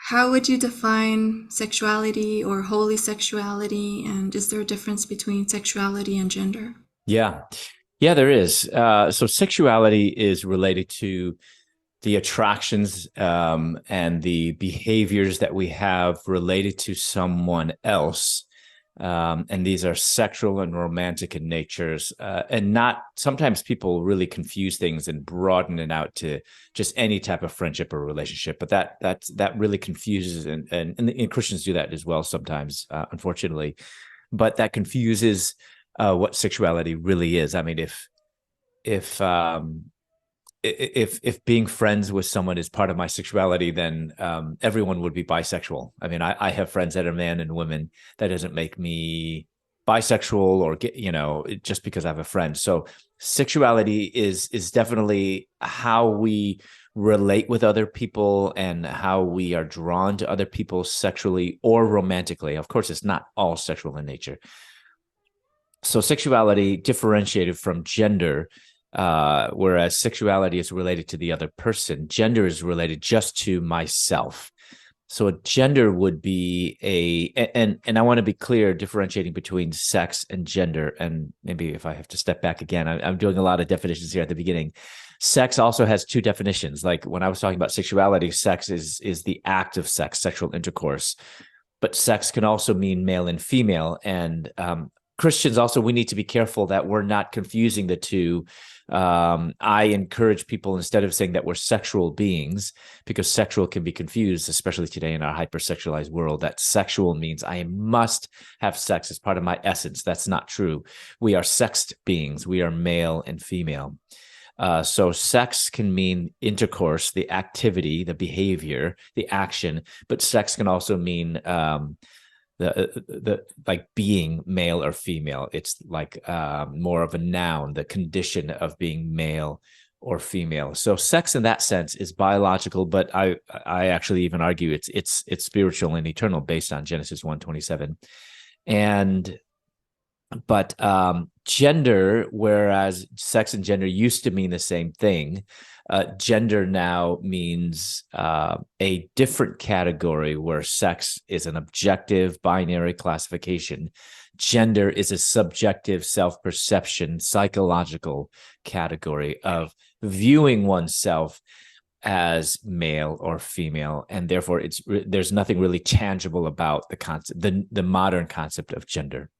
How would you define sexuality or holy sexuality? And is there a difference between sexuality and gender? Yeah. Yeah, there is. So sexuality is related to the attractions and the behaviors that we have related to someone else. And these are sexual and romantic in natures. And not sometimes people really confuse things and broaden it out to just any type of friendship or relationship. But that really confuses, and Christians do that as well sometimes, unfortunately. But that confuses what sexuality really is. I mean, if if being friends with someone is part of my sexuality, then everyone would be bisexual. I mean, I have friends that are men and women. That doesn't make me bisexual or just because I have a friend. So sexuality is definitely how we relate with other people and how we are drawn to other people sexually or romantically. Of course, it's not all sexual in nature. So sexuality differentiated from gender, whereas sexuality is related to the other person. Gender is related just to myself. So a gender would be and I want to be clear, differentiating between sex and gender. And maybe if I have to step back again, I'm doing a lot of definitions here at the beginning. Sex also has two definitions. Like when I was talking about sexuality, sex is the act of sex, sexual intercourse. But sex can also mean male and female. And Christians also, we need to be careful that we're not confusing the two. I encourage people, instead of saying that we're sexual beings, because sexual can be confused, especially today in our hypersexualized world, that sexual means I must have sex as part of my essence. That's not true. We are sexed beings. We are male and female. So sex can mean intercourse, the activity, the behavior, the action, but sex can also mean the like being male or female. It's like more of a noun, the condition of being male or female. So sex in that sense is biological, but I actually even argue it's spiritual and eternal based on Genesis 1:27. And but gender, whereas sex and gender used to mean the same thing, gender now means a different category, where sex is an objective binary classification. Gender is a subjective self-perception, psychological category of viewing oneself as male or female, and therefore there's nothing really tangible about the concept, the modern concept of gender.